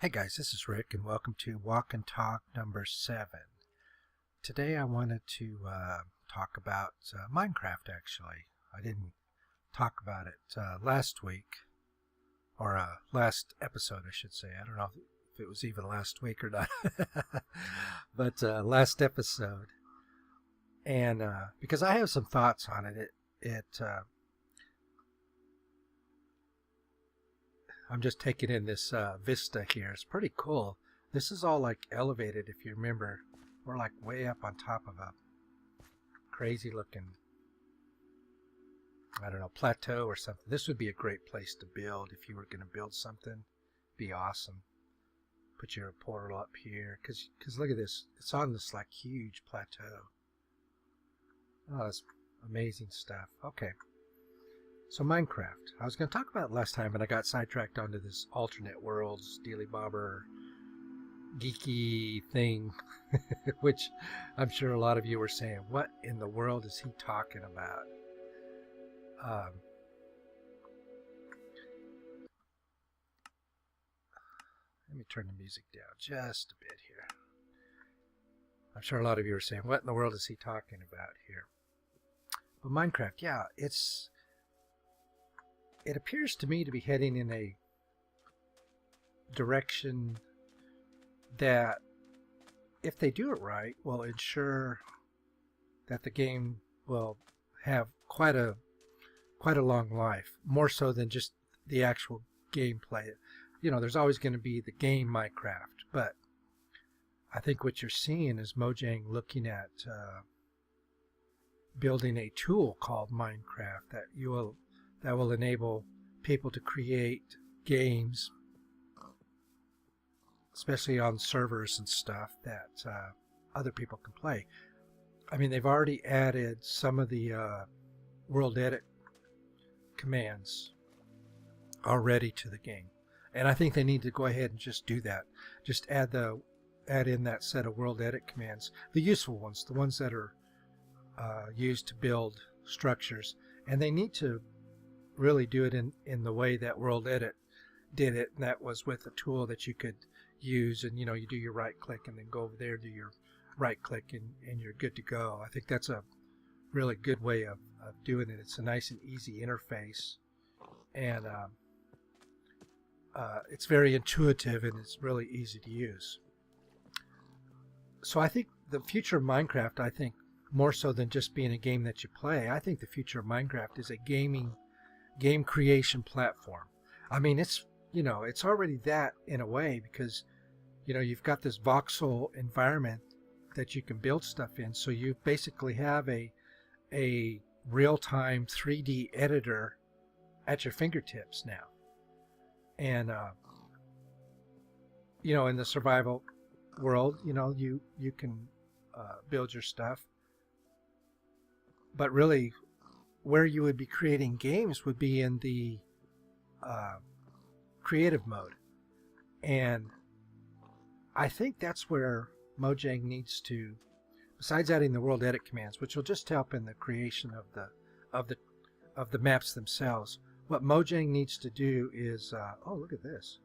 Hey guys, this is Rick and welcome to Walk and Talk number 7. Today I wanted to talk about Minecraft actually. I didn't talk about it last week, or last episode I should say. I don't know if it was even last week or not, but last episode. And because I have some thoughts on it, I'm just taking in this vista here. It's pretty cool. This is all like elevated, if you remember. We're like way up on top of a crazy looking, I don't know, plateau or something. This would be a great place to build if you were going to build something. Be awesome. Put your portal up here. Because look at this. It's on this like huge plateau. Oh, it's amazing stuff. Okay. So Minecraft. I was going to talk about it last time, but I got sidetracked onto this alternate worlds, Dealy Bobber, geeky thing, which I'm sure a lot of you were saying, what in the world is he talking about? Let me turn the music down just a bit here. I'm sure a lot of you are saying, what in the world is he talking about here? But Minecraft, yeah, it appears to me to be heading in a direction that, if they do it right, will ensure that the game will have quite a long life, more so than just the actual gameplay. You know, there's always going to be the game Minecraft, but I think what you're seeing is Mojang looking at building a tool called Minecraft that will enable people to create games, especially on servers and stuff that other people can play. I mean, they've already added some of the world edit commands already to the game, and I think they need to go ahead and just do that. Just add in that set of world edit commands, the useful ones, the ones that are used to build structures, and they need to really do it in the way that World Edit did it, and that was with a tool that you could use, and you do your right click and then go over there, do your right click, and you're good to go. I think that's a really good way of doing it. It's a nice and easy interface, and it's very intuitive, and it's really easy to use. So I think the future of Minecraft, I think more so than just being a game that you play, I think the future of Minecraft is a game creation platform. I mean, it's already that in a way, because you've got this voxel environment that you can build stuff in, so you basically have a real-time 3D editor at your fingertips now. And in the survival world, you can build your stuff, but really where you would be creating games would be in the creative mode. And I think that's where Mojang needs to, besides adding the world edit commands, which will just help in the creation of the maps themselves, what Mojang needs to do is oh, look at this,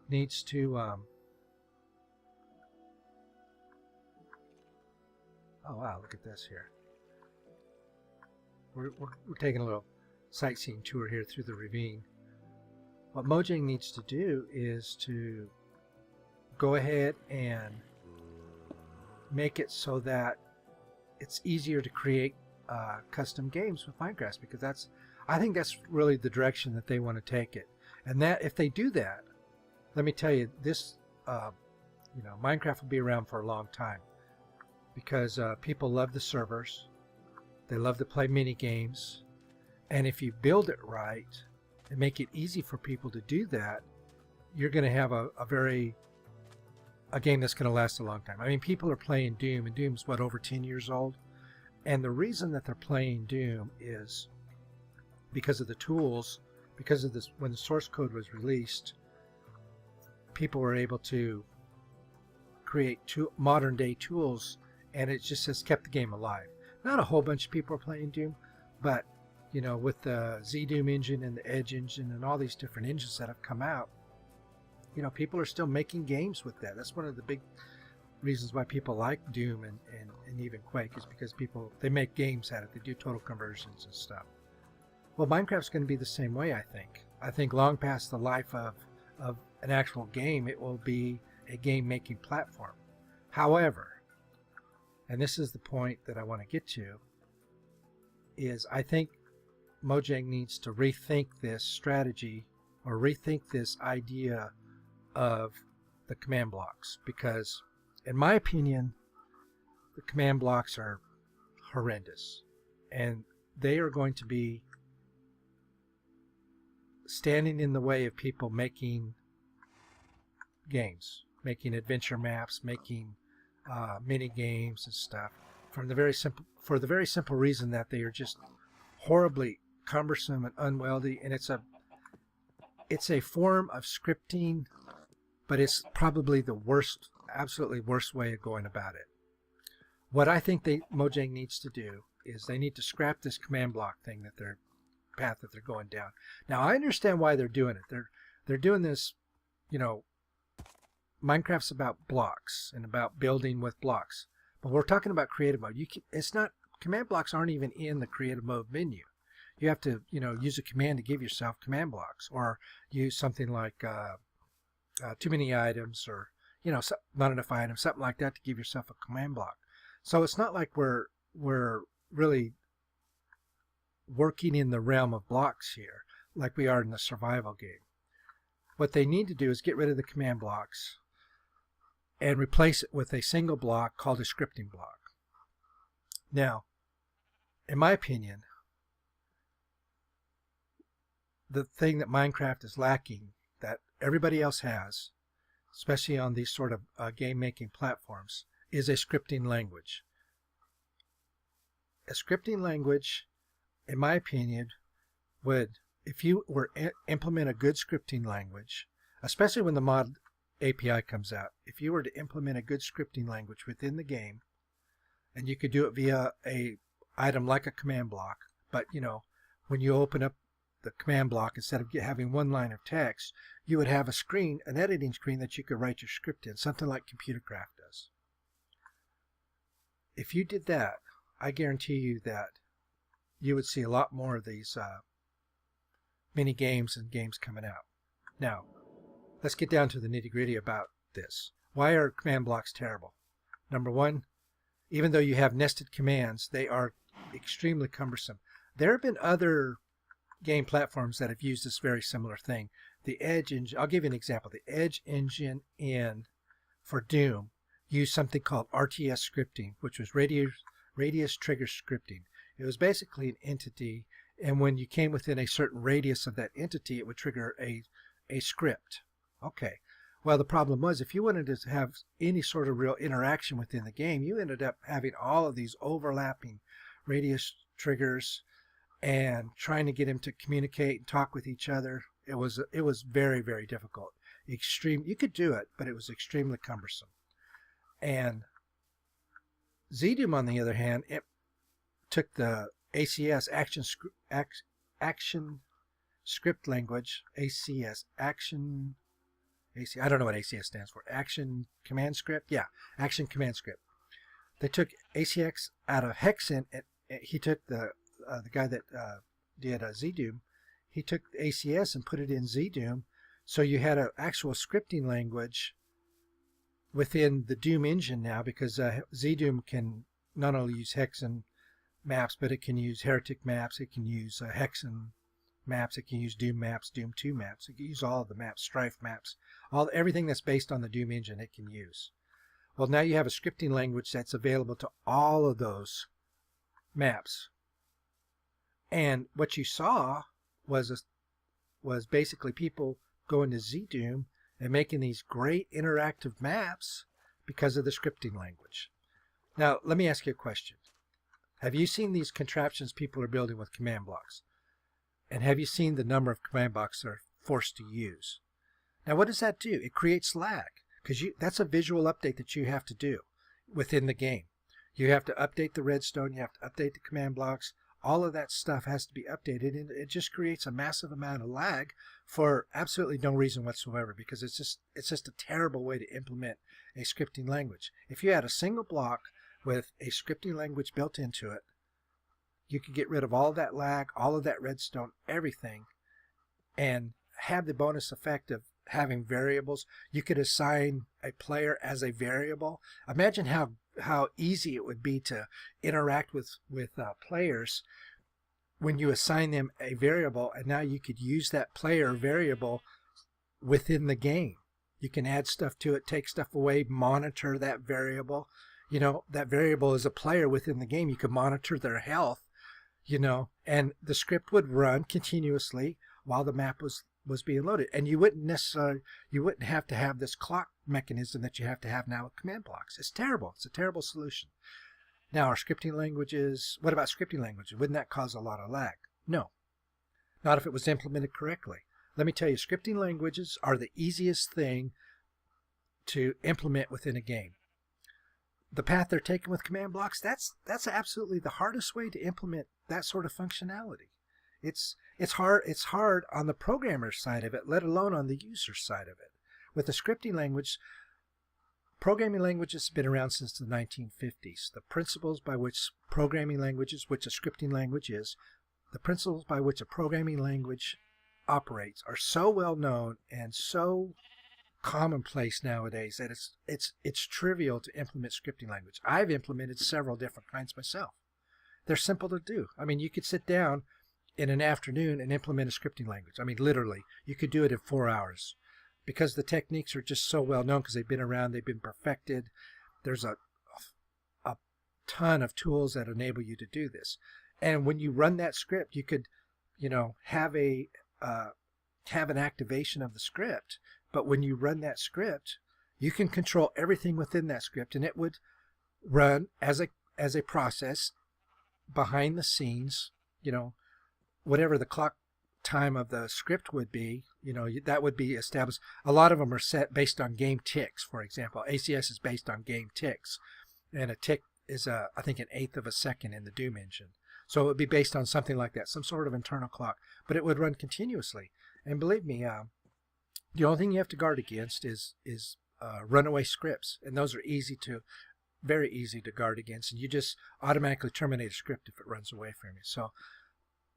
needs to oh wow, look at this here. We're taking a little sightseeing tour here through the ravine. What Mojang needs to do is to go ahead and make it so that it's easier to create custom games with Minecraft, because I think that's really the direction that they want to take it. And that if they do that, let me tell you, this Minecraft will be around for a long time, because people love the servers. They love to play mini games, and if you build it right and make it easy for people to do that, you're going to have a game that's going to last a long time. I mean, people are playing Doom, and Doom's over 10 years old, and the reason that they're playing Doom is because of the tools, because of this. When the source code was released, people were able to create modern day tools, and it just has kept the game alive. Not a whole bunch of people are playing Doom, but with the ZDoom engine and the Edge engine and all these different engines that have come out, you know, people are still making games with that. That's one of the big reasons why people like Doom and even Quake, is because they make games out of it. They do total conversions and stuff. Well, Minecraft's going to be the same way, I think. I think long past the life of an actual game, it will be a game-making platform. However, and this is the point that I want to get to, is I think Mojang needs to rethink this strategy or rethink this idea of the command blocks, because in my opinion, the command blocks are horrendous, and they are going to be standing in the way of people making games, making adventure maps, making mini games and stuff, for the very simple reason that they are just horribly cumbersome and unwieldy, and it's a form of scripting, but it's probably the absolutely worst way of going about it. What I think Mojang needs to do is they need to scrap this command block thing path that they're going down. Now, I understand why they're doing it. They're doing this, you know, Minecraft's about blocks and about building with blocks, but we're talking about creative mode. Command blocks aren't even in the creative mode menu. You have to, you know, use a command to give yourself command blocks, or use something like too many items, or, you know, not enough items, something like that, to give yourself a command block. So it's not like we're really working in the realm of blocks here like we are in the survival game. What they need to do is get rid of the command blocks and replace it with a single block called a scripting block. Now, in my opinion, the thing that Minecraft is lacking that everybody else has, especially on these sort of game-making platforms, is a scripting language. A scripting language, in my opinion, would, if you were implement a good scripting language, especially when the mod API comes out, if you were to implement a good scripting language within the game, and you could do it via a item like a command block, but, you know, when you open up the command block, instead of having one line of text, you would have an editing screen that you could write your script in, something like Computercraft does. If you did that, I guarantee you that you would see a lot more of these mini games and games coming out. Now, let's get down to the nitty-gritty about this. Why are command blocks terrible? Number one, even though you have nested commands, they are extremely cumbersome. There have been other game platforms that have used this very similar thing. The Edge engine, I'll give you an example. The Edge engine for Doom used something called RTS scripting, which was radius trigger scripting. It was basically an entity, and when you came within a certain radius of that entity, it would trigger a script. Okay. Well, the problem was, if you wanted to have any sort of real interaction within the game, you ended up having all of these overlapping radius triggers and trying to get them to communicate and talk with each other. It was very, very difficult. You could do it, but it was extremely cumbersome. And ZDoom, on the other hand, it took the ACS action script language, I don't know what ACS stands for. Action command script? Yeah, action command script. They took ACX out of Hexen. He took the guy that did ZDoom. He took ACS and put it in ZDoom, so you had an actual scripting language within the Doom engine now, because ZDoom can not only use Hexen maps, but it can use Heretic maps, it can use Hexen maps, it can use Doom maps, Doom 2 maps, it can use all of the maps, Strife maps, everything that's based on the Doom engine it can use. Well, now you have a scripting language that's available to all of those maps. And what you saw was basically people going to ZDoom and making these great interactive maps because of the scripting language. Now, let me ask you a question. Have you seen these contraptions people are building with command blocks? And have you seen the number of command blocks they're forced to use? Now, what does that do? It creates lag, because that's a visual update that you have to do within the game. You have to update the redstone, you have to update the command blocks, all of that stuff has to be updated, and it just creates a massive amount of lag for absolutely no reason whatsoever, because it's just a terrible way to implement a scripting language. If you had a single block with a scripting language built into it, you could get rid of all of that lag, all of that redstone, everything, and have the bonus effect of having variables. You could assign a player as a variable. Imagine how easy it would be to interact with players when you assign them a variable, and now you could use that player variable within the game. You can add stuff to it, take stuff away, monitor that variable. That variable is a player within the game. You could monitor their health, and the script would run continuously while the map was being loaded. And you wouldn't have to have this clock mechanism that you have to have now with command blocks. It's terrible. It's a terrible solution. Now, what about scripting languages? Wouldn't that cause a lot of lag? No, not if it was implemented correctly. Let me tell you, scripting languages are the easiest thing to implement within a game. The path they're taking with command blocks, that's absolutely the hardest way to implement that sort of functionality. It's hard on the programmer side of it, let alone on the user side of it. With a scripting language, programming languages have been around since the 1950s. The principles by which programming languages, which a scripting language is, the principles by which a programming language operates are so well known and so commonplace nowadays that it's trivial to implement scripting language. I've implemented several different kinds myself. They're simple to do. I mean, you could sit down in an afternoon and implement a scripting language. I mean, literally, you could do it in 4 hours because the techniques are just so well known, because they've been around, they've been perfected. There's a ton of tools that enable you to do this. And when you run that script, you could, have an activation of the script. But when you run that script, you can control everything within that script, and it would run as a process behind the scenes. Whatever the clock time of the script would be, that would be established. A lot of them are set based on game ticks. For example, ACS is based on game ticks, and a tick is I think an eighth of a second in the Doom engine. So it would be based on something like that, some sort of internal clock, but it would run continuously. And believe me, the only thing you have to guard against is runaway scripts, and those are very easy to guard against, and you just automatically terminate a script if it runs away from you. So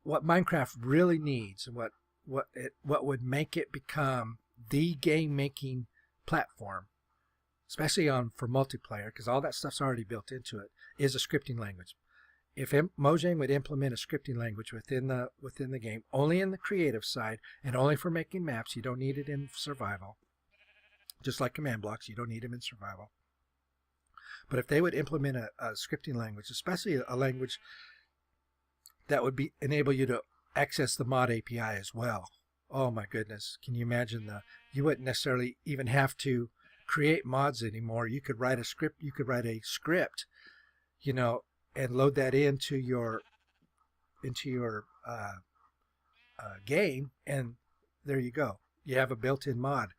what Minecraft really needs, and what would make it become the game-making platform, especially for multiplayer, because all that stuff's already built into it, is a scripting language. If Mojang would implement a scripting language within the game, only in the creative side and only for making maps, you don't need it in survival. Just like command blocks, you don't need them in survival. But if they would implement a scripting language, especially a language that would enable you to access the mod API as well. Oh my goodness, can you imagine you wouldn't necessarily even have to create mods anymore. You could write a script, and load that into your game, and there you go. You have a built-in mod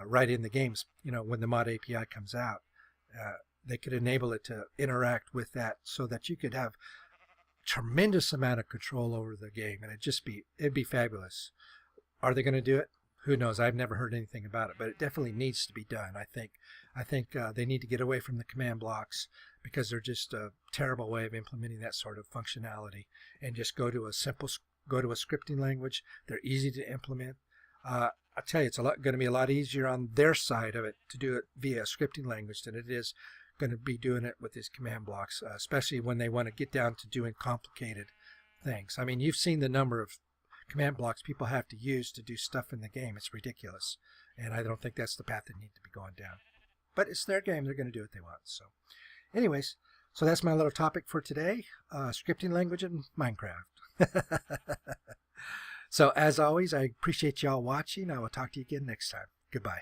right in the games. When the mod API comes out, they could enable it to interact with that, so that you could have tremendous amount of control over the game, and it'd be fabulous. Are they going to do it? Who knows? I've never heard anything about it, but it definitely needs to be done. I think they need to get away from the command blocks, because they're just a terrible way of implementing that sort of functionality, and just go to a scripting language. They're easy to implement. I tell you, it's going to be a lot easier on their side of it to do it via a scripting language than it is going to be doing it with these command blocks, especially when they want to get down to doing complicated things. I mean, you've seen the number of command blocks people have to use to do stuff in the game. It's ridiculous, and I don't think that's the path they need to be going down. But it's their game. They're going to do what they want. So anyways, so that's my little topic for today, scripting language in Minecraft. So as always, I appreciate y'all watching. I will talk to you again next time. Goodbye.